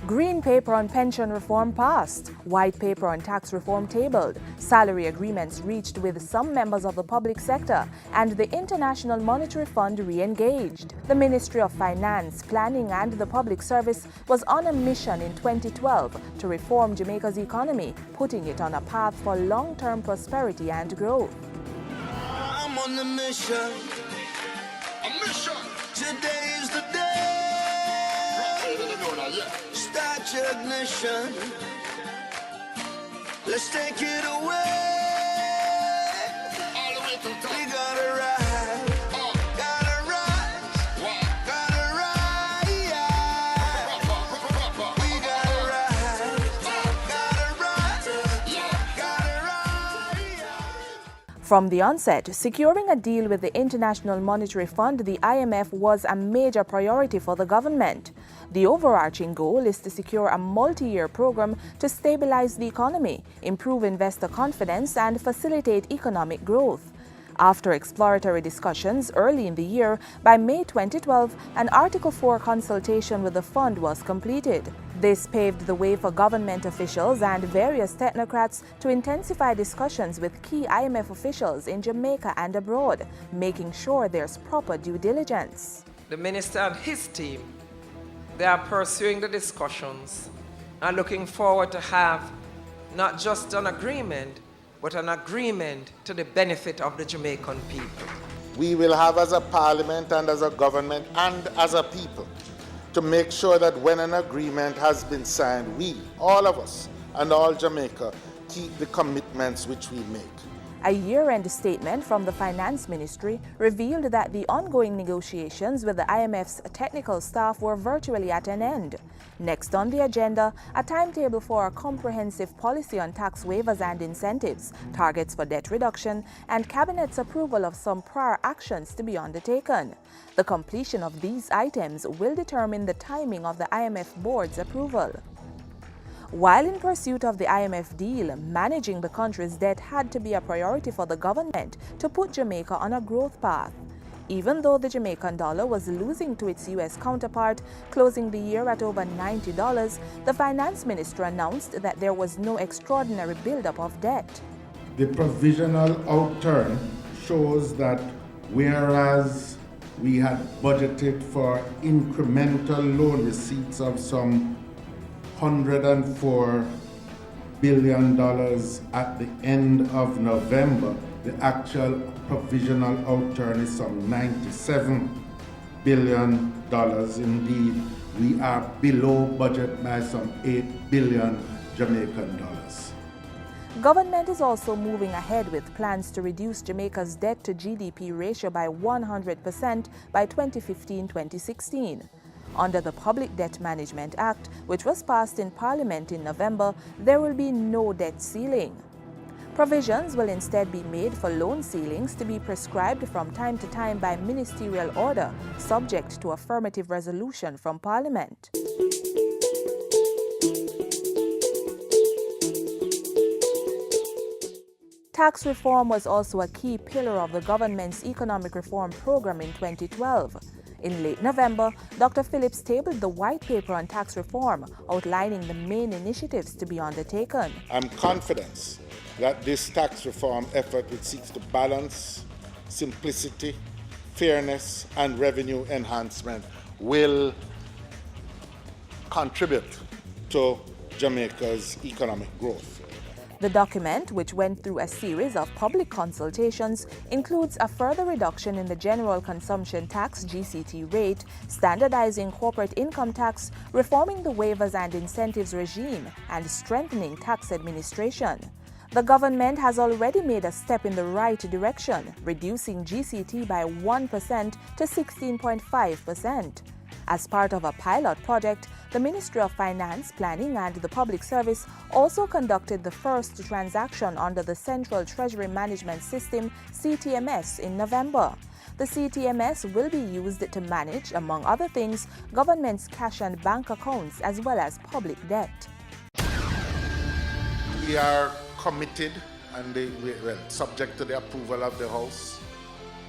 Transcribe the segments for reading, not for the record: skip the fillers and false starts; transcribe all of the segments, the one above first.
Green paper on pension reform passed. White paper on tax reform tabled. Salary agreements reached with some members of the public sector. And the International Monetary Fund re-engaged. The Ministry of Finance, Planning and the Public Service was on a mission in 2012 to reform Jamaica's economy, putting it on a path for long-term prosperity and growth. I'm on the mission. A mission. Today is the day. Start your ignition. Let's take it away. All the way to the top. We gotta rise. Gotta rise. Gotta rise. We gotta rise. Gotta rise. From the onset, securing a deal with the International Monetary Fund, the IMF, was a major priority for the government. The overarching goal is to secure a multi-year program to stabilize the economy, improve investor confidence, and facilitate economic growth. After exploratory discussions early in the year, by May 2012, an Article 4 consultation with the fund was completed. This paved the way for government officials and various technocrats to intensify discussions with key IMF officials in Jamaica and abroad, making sure there's proper due diligence. The minister and his team, they are pursuing the discussions and looking forward to have not just an agreement, but an agreement to the benefit of the Jamaican people. We will have as a parliament and as a government and as a people to make sure that when an agreement has been signed, we, all of us, and all Jamaica, keep the commitments which we make. A year-end statement from the Finance Ministry revealed that the ongoing negotiations with the IMF's technical staff were virtually at an end. Next on the agenda, a timetable for a comprehensive policy on tax waivers and incentives, targets for debt reduction, and Cabinet's approval of some prior actions to be undertaken. The completion of these items will determine the timing of the IMF board's approval. While in pursuit of the IMF deal, managing the country's debt had to be a priority for the government to put Jamaica on a growth path. Even though the Jamaican dollar was losing to its U.S. counterpart, closing the year at over $90, the Finance Minister announced that there was no extraordinary buildup of debt. The provisional outturn shows that whereas we had budgeted for incremental loan receipts of some $104 billion at the end of November, the actual provisional outturn is some $97 billion. Indeed, we are below budget by some $8 billion Jamaican dollars. Government is also moving ahead with plans to reduce Jamaica's debt to GDP ratio by 100% by 2015-2016. Under the Public Debt Management Act, which was passed in Parliament in November, there will be no debt ceiling. Provisions will instead be made for loan ceilings to be prescribed from time to time by ministerial order, subject to affirmative resolution from Parliament. Tax reform was also a key pillar of the government's economic reform program in 2012. In late November, Dr. Phillips tabled the white paper on tax reform, outlining the main initiatives to be undertaken. I'm confident that this tax reform effort, which seeks to balance simplicity, fairness, and revenue enhancement, will contribute to Jamaica's economic growth. The document, which went through a series of public consultations, includes a further reduction in the General Consumption Tax (GCT) rate, standardizing corporate income tax, reforming the waivers and incentives regime, and strengthening tax administration. The government has already made a step in the right direction, reducing GCT by 1% to 16.5%. As part of a pilot project, the Ministry of Finance, Planning and the Public Service also conducted the first transaction under the Central Treasury Management System (CTMS) in November. The CTMS will be used to manage, among other things, government's cash and bank accounts as well as public debt. We are committed, and subject to the approval of the House,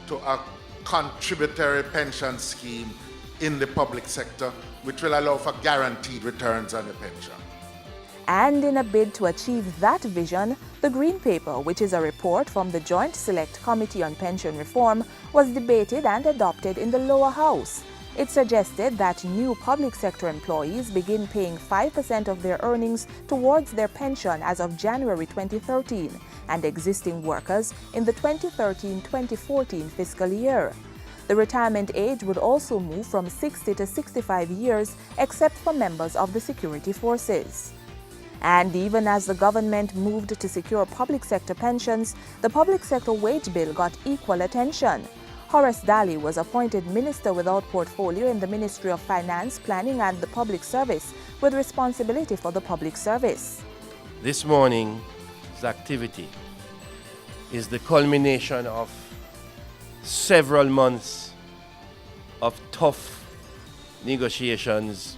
to a contributory pension scheme in the public sector, which will allow for guaranteed returns on the pension. And in a bid to achieve that vision, the Green Paper, which is a report from the Joint Select Committee on Pension Reform, was debated and adopted in the lower house. It suggested that new public sector employees begin paying 5% of their earnings towards their pension as of January 2013, and existing workers in the 2013-2014 fiscal year. The retirement age would also move from 60 to 65 years, except for members of the security forces. And even as the government moved to secure public sector pensions, the public sector wage bill got equal attention. Horace Daly was appointed Minister without portfolio in the Ministry of Finance, Planning and the Public Service, with responsibility for the public service. This morning's activity is the culmination of several months of tough negotiations.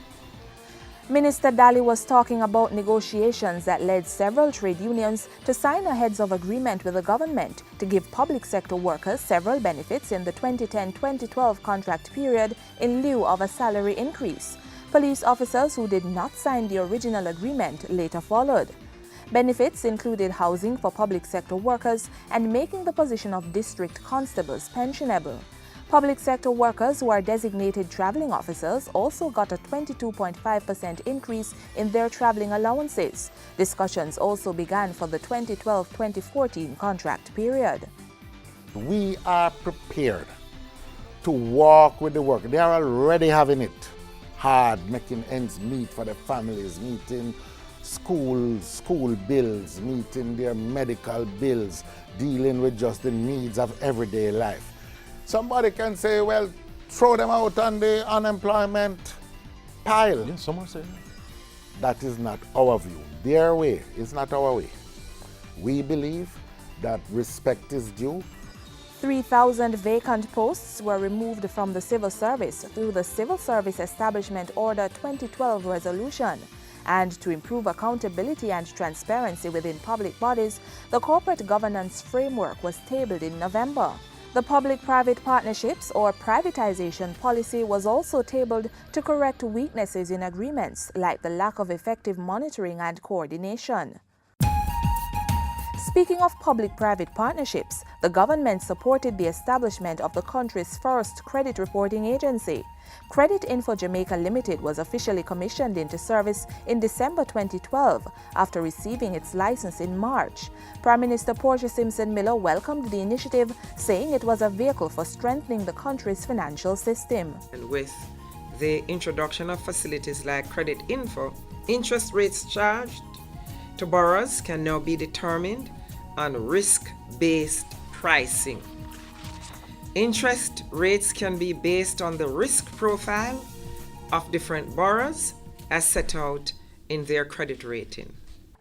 Minister Daly was talking about negotiations that led several trade unions to sign a heads of agreement with the government to give public sector workers several benefits in the 2010-2012 contract period in lieu of a salary increase. Police officers who did not sign the original agreement later followed. Benefits included housing for public sector workers and making the position of district constables pensionable. Public sector workers who are designated traveling officers also got a 22.5% increase in their traveling allowances. Discussions also began for the 2012-2014 contract period. We are prepared to walk with the work. They are already having it hard, making ends meet for the families, meeting school bills, meeting their medical bills, dealing with just the needs of everyday life. Somebody can say, well, throw them out on the unemployment pile. Yeah, someone said that is not our view. Their way is not our way. We believe that respect is due. 3,000 vacant posts were removed from the civil service through the Civil Service Establishment Order 2012 resolution. And to improve accountability and transparency within public bodies, the corporate governance framework was tabled in November. The public-private partnerships or privatization policy was also tabled to correct weaknesses in agreements, like the lack of effective monitoring and coordination. Speaking of public-private partnerships, the government supported the establishment of the country's first credit reporting agency. Credit Info Jamaica Limited was officially commissioned into service in December 2012 after receiving its license in March. Prime Minister Portia Simpson Miller welcomed the initiative, saying it was a vehicle for strengthening the country's financial system. And with the introduction of facilities like Credit Info, interest rates charged to borrowers can now be determined on risk-based pricing. Interest rates can be based on the risk profile of different borrowers as set out in their credit rating.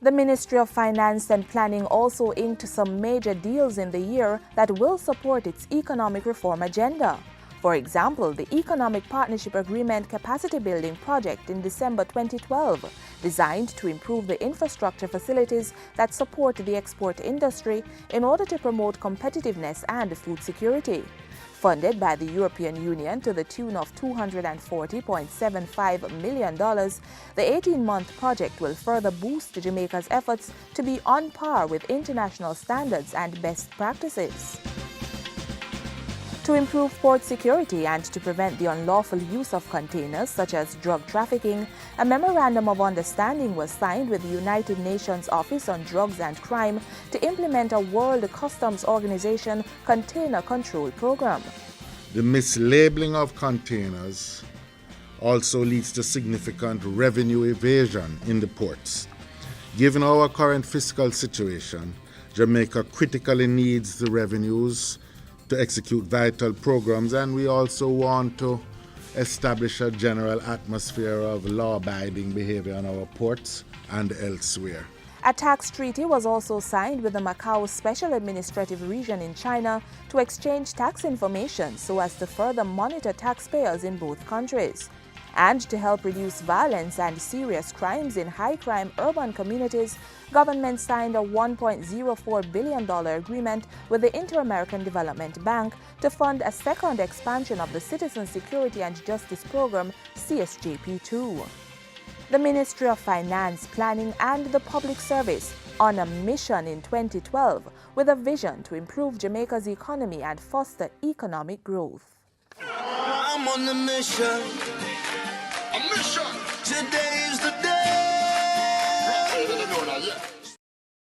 The Ministry of Finance and Planning also inked some major deals in the year that will support its economic reform agenda. For example, the Economic Partnership Agreement Capacity Building Project in December 2012, designed to improve the infrastructure facilities that support the export industry in order to promote competitiveness and food security. Funded by the European Union to the tune of $240.75 million, the 18-month project will further boost Jamaica's efforts to be on par with international standards and best practices. To improve port security and to prevent the unlawful use of containers such as drug trafficking, a memorandum of understanding was signed with the United Nations Office on Drugs and Crime to implement a World Customs Organization container control program. The mislabeling of containers also leads to significant revenue evasion in the ports. Given our current fiscal situation, Jamaica critically needs the revenues to execute vital programs, and we also want to establish a general atmosphere of law-abiding behavior on our ports and elsewhere. A tax treaty was also signed with the Macau Special Administrative Region in China to exchange tax information so as to further monitor taxpayers in both countries. And to help reduce violence and serious crimes in high-crime urban communities, government signed a $1.04 billion agreement with the Inter-American Development Bank to fund a second expansion of the Citizen Security and Justice Program, CSJP2. The Ministry of Finance, Planning and the Public Service on a mission in 2012 with a vision to improve Jamaica's economy and foster economic growth. I'm on the mission. A mission. Today